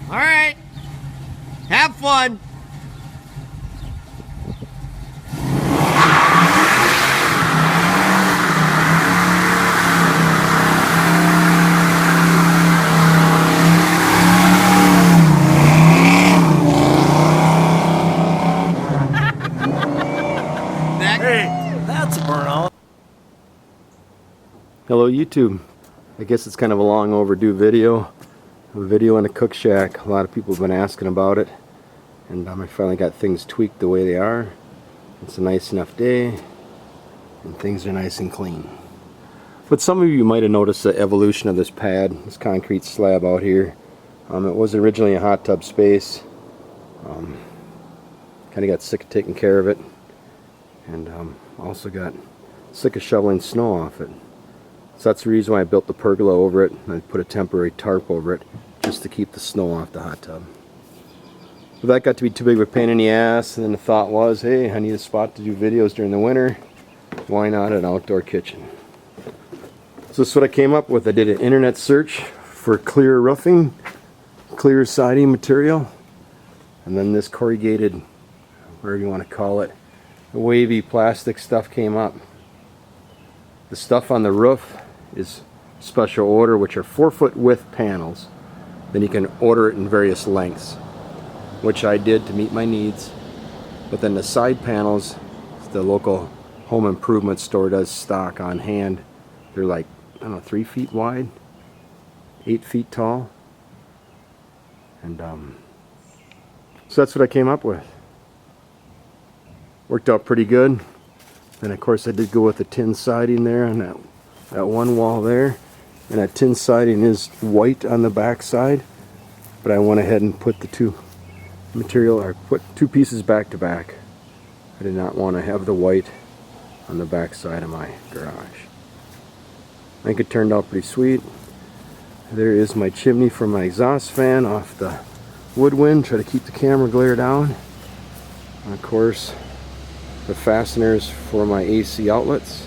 All right. Have fun. Hey, that's a burnout. Hello YouTube. I guess it's kind of a long overdue video. A video in a cook shack. A lot of people have been asking about it. And I finally got things tweaked the way they are. It's a nice enough day. And things are nice and clean. But some of you might have noticed the evolution of this pad. This concrete slab out here. It was originally a hot tub space. Kind of got sick of taking care of it. And also got sick of shoveling snow off it. So that's the reason why I built the pergola over it, and I put a temporary tarp over it just to keep the snow off the hot tub. But that got to be too big of a pain in the ass, and then the thought was, hey, I need a spot to do videos during the winter. Why not an outdoor kitchen? So this is what I came up with. I did an internet search for clear roofing, clear siding material, and then this corrugated, whatever you want to call it, wavy plastic stuff came up. The stuff on the roof is special order, which are 4-foot width panels. Then you can order it in various lengths, which I did to meet my needs. But then the side panels, the local home improvement store does stock on hand. They're like, I don't know, 3 feet wide, 8 feet tall. And so that's what I came up with. Worked out pretty good. And of course I did go with the tin siding there on that one wall there. And that tin siding is white on the back side. But I went ahead and put the put two pieces back to back. I did not want to have the white on the back side of my garage. I think it turned out pretty sweet. There is my chimney for my exhaust fan off the woodwind. Try to keep the camera glare down. And of course, the fasteners for my AC outlets.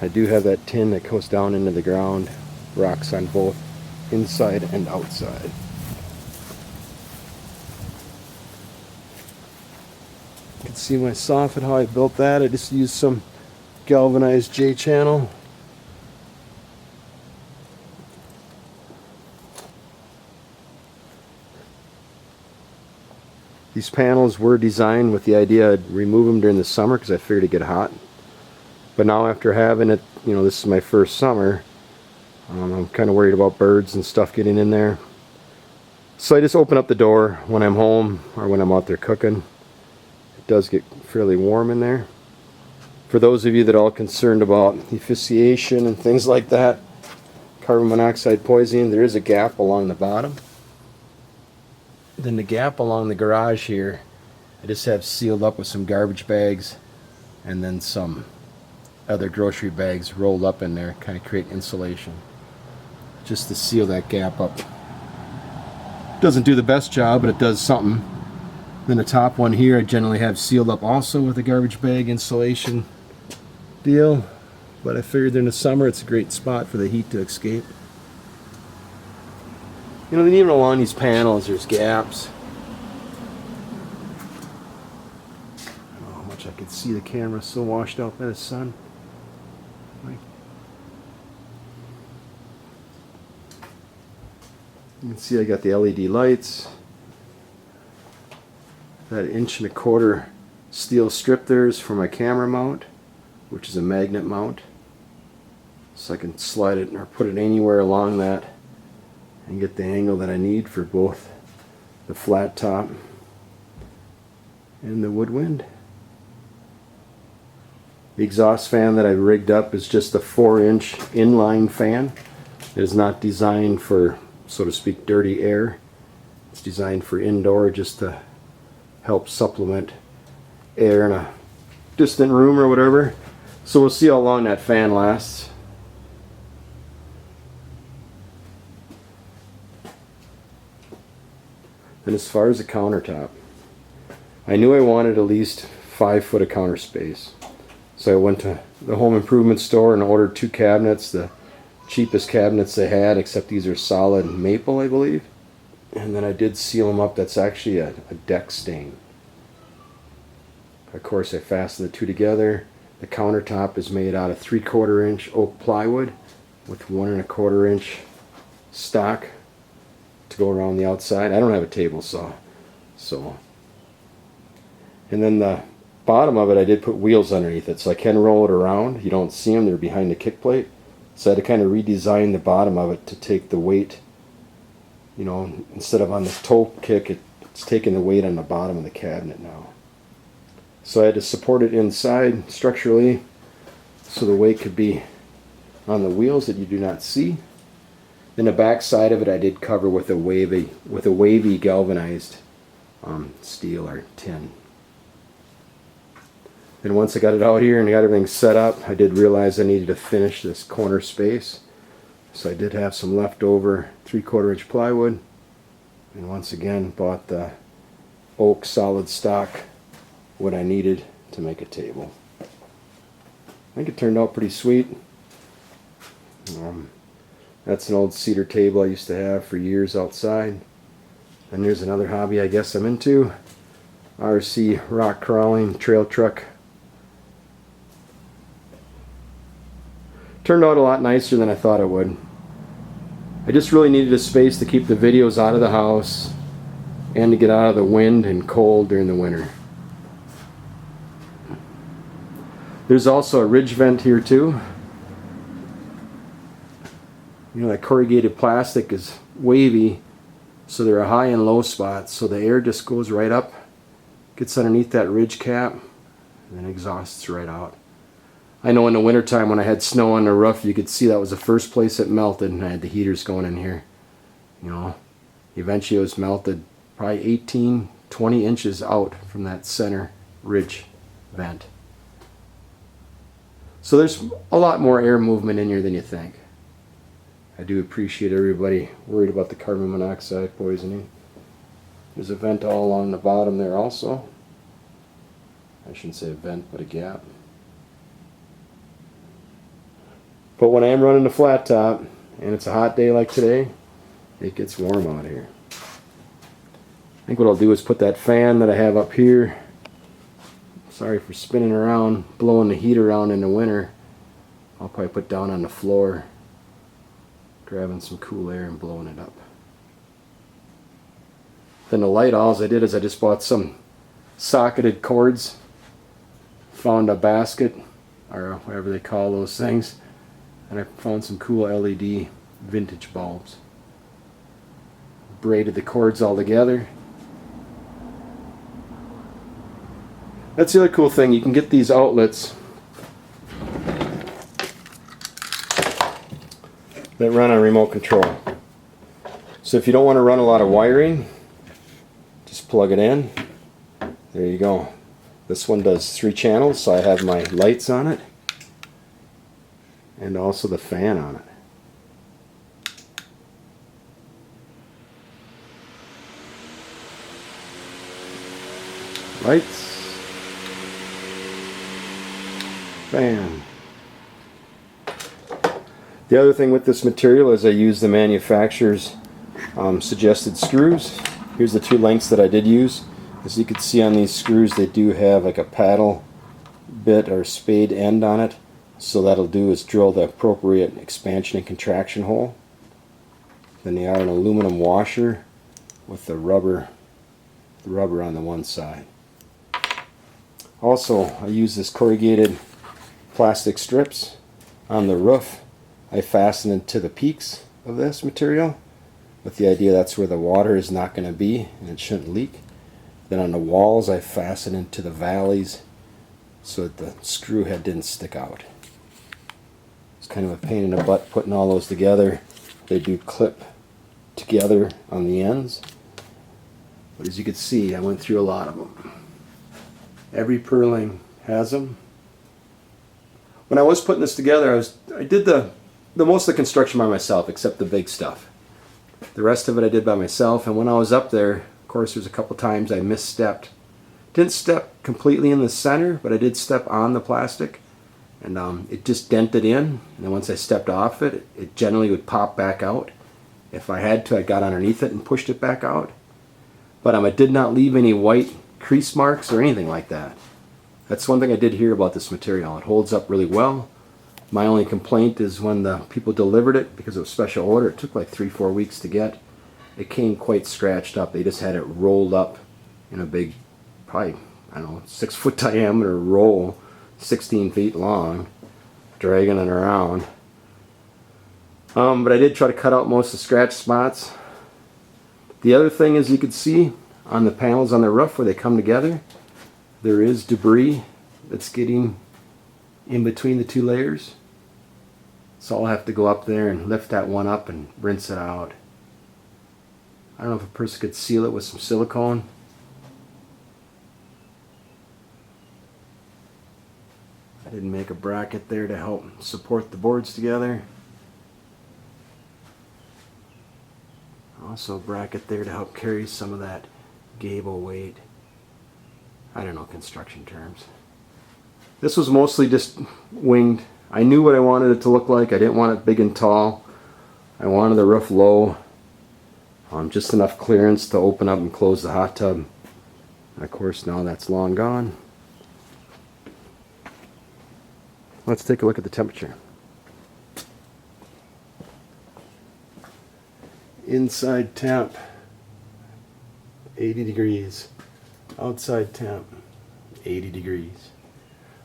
I do have that tin that goes down into the ground, rocks on both inside and outside. You can see my soffit, how I built that. I just used some galvanized J-channel. These panels were designed with the idea I'd remove them during the summer because I figured it'd get hot. But now after having it, you know, this is my first summer, I'm kind of worried about birds and stuff getting in there. So I just open up the door when I'm home or when I'm out there cooking. It does get fairly warm in there. For those of you that are all concerned about asphyxiation and things like that, carbon monoxide poisoning, there is a gap along the bottom. Then the gap along the garage here, I just have sealed up with some garbage bags and then some other grocery bags rolled up in there, kind of create insulation, just to seal that gap up. Doesn't do the best job, but it does something. Then the top one here I generally have sealed up also with a garbage bag insulation deal, but I figured in the summer it's a great spot for the heat to escape. You know, even along these panels there's gaps. I don't know how much I can see, the camera so washed out by the sun. You can see I got the LED lights. That 1.25 inch steel strip there is for my camera mount, which is a magnet mount. So I can slide it or put it anywhere along that and get the angle that I need for both the flat top and the woodwind. The exhaust fan that I rigged up is just a 4-inch inline fan. It is not designed for, so to speak, dirty air. It's designed for indoor, just to help supplement air in a distant room or whatever. So we'll see how long that fan lasts. And as far as the countertop, I knew I wanted at least 5 foot of counter space. So I went to the home improvement store and ordered 2 cabinets, the cheapest cabinets they had, except these are solid maple, I believe. And then I did seal them up. That's actually a deck stain. Of course, I fastened the two together. The countertop is made out of 3/4 inch oak plywood with 1 1/4 inch stock to go around the outside. I don't have a table saw, so. And then the bottom of it, I did put wheels underneath it, so I can roll it around. You don't see them; they're behind the kick plate. So I had to kind of redesign the bottom of it to take the weight. You know, instead of on the toe kick, it's taking the weight on the bottom of the cabinet now. So I had to support it inside structurally, so the weight could be on the wheels that you do not see. Then the back side of it, I did cover with a wavy galvanized steel or tin. And once I got it out here and got everything set up, I did realize I needed to finish this corner space. So I did have some leftover 3/4 inch plywood, and once again bought the oak solid stock, what I needed to make a table. I think it turned out pretty sweet. That's an old cedar table I used to have for years outside. And there's another hobby I guess I'm into. RC rock crawling trail truck. Turned out a lot nicer than I thought it would. I just really needed a space to keep the videos out of the house and to get out of the wind and cold during the winter. There's also a ridge vent here too. You know, that corrugated plastic is wavy, so there are high and low spots, so the air just goes right up, gets underneath that ridge cap, and then exhausts right out. I know in the wintertime when I had snow on the roof, you could see that was the first place it melted, and I had the heaters going in here. You know, eventually it was melted probably 18, 20 inches out from that center ridge vent. So there's a lot more air movement in here than you think. I do appreciate everybody worried about the carbon monoxide poisoning. There's a vent all along the bottom there also. I shouldn't say a vent, but a gap. But when I am running the flat top, and it's a hot day like today, it gets warm out here. I think what I'll do is put that fan that I have up here, sorry for spinning around, blowing the heat around in the winter, I'll probably put down on the floor, grabbing some cool air and blowing it up. Then the light, all I did is I just bought some socketed cords, found a basket, or whatever they call those things, and I found some cool LED vintage bulbs. Braided the cords all together. That's the other cool thing, you can get these outlets that run on remote control. So if you don't want to run a lot of wiring, just plug it in. There you go. This one does 3 channels, so I have my lights on it and also the fan on it. Lights, fan. The other thing with this material is I use the manufacturer's suggested screws. Here's the 2 lengths that I did use. As you can see on these screws, they do have like a paddle bit or spade end on it. So that'll do is drill the appropriate expansion and contraction hole. Then they are an aluminum washer with the rubber on the one side. Also, I use this corrugated plastic strips on the roof. I fasten into the peaks of this material with the idea that's where the water is not going to be and it shouldn't leak. Then on the walls I fasten into the valleys so that the screw head didn't stick out. It's kind of a pain in the butt putting all those together. They do clip together on the ends. But as you can see, I went through a lot of them. Every purling has them. When I was putting this together, I did the most of the construction by myself, except the big stuff. The rest of it I did by myself, and when I was up there, of course there's a couple times I misstepped. Didn't step completely in the center, but I did step on the plastic, and it just dented in, and then once I stepped off it, it generally would pop back out. If I had to, I got underneath it and pushed it back out. But it did not leave any white crease marks or anything like that. That's one thing I did hear about this material. It holds up really well. My only complaint is when the people delivered it, because it was special order, it took like 3-4 weeks to get. It came quite scratched up. They just had it rolled up in a big, probably, I don't know, 6-foot diameter roll, 16 feet long, dragging it around. But I did try to cut out most of the scratch spots. The other thing is, you can see on the panels on the roof where they come together, there is debris that's getting in between the two layers. So I'll have to go up there and lift that one up and rinse it out. I don't know if a person could seal it with some silicone. I didn't make a bracket there to help support the boards together. Also a bracket there to help carry some of that gable weight. I don't know construction terms. This was mostly just winged. I knew what I wanted it to look like. I didn't want it big and tall. I wanted the roof low. Just enough clearance to open up and close the hot tub. And of course, now that's long gone. Let's take a look at the temperature. Inside temp, 80 degrees. Outside temp, 80 degrees.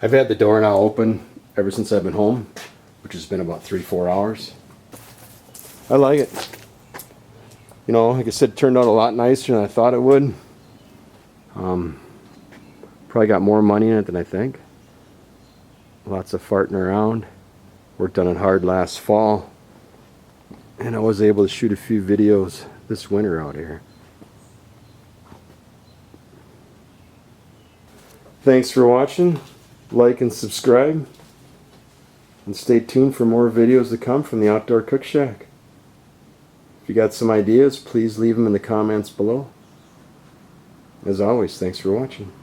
I've had the door now open ever since I've been home, which has been about 3-4 hours. I like it. You know, like I said, it turned out a lot nicer than I thought it would. Probably got more money in it than I think. Lots of farting around. Worked on it hard last fall. And I was able to shoot a few videos this winter out here. Thanks for watching. Like and subscribe. And stay tuned for more videos to come from the Outdoor Cook Shack. If you got some ideas, please leave them in the comments below. As always, thanks for watching.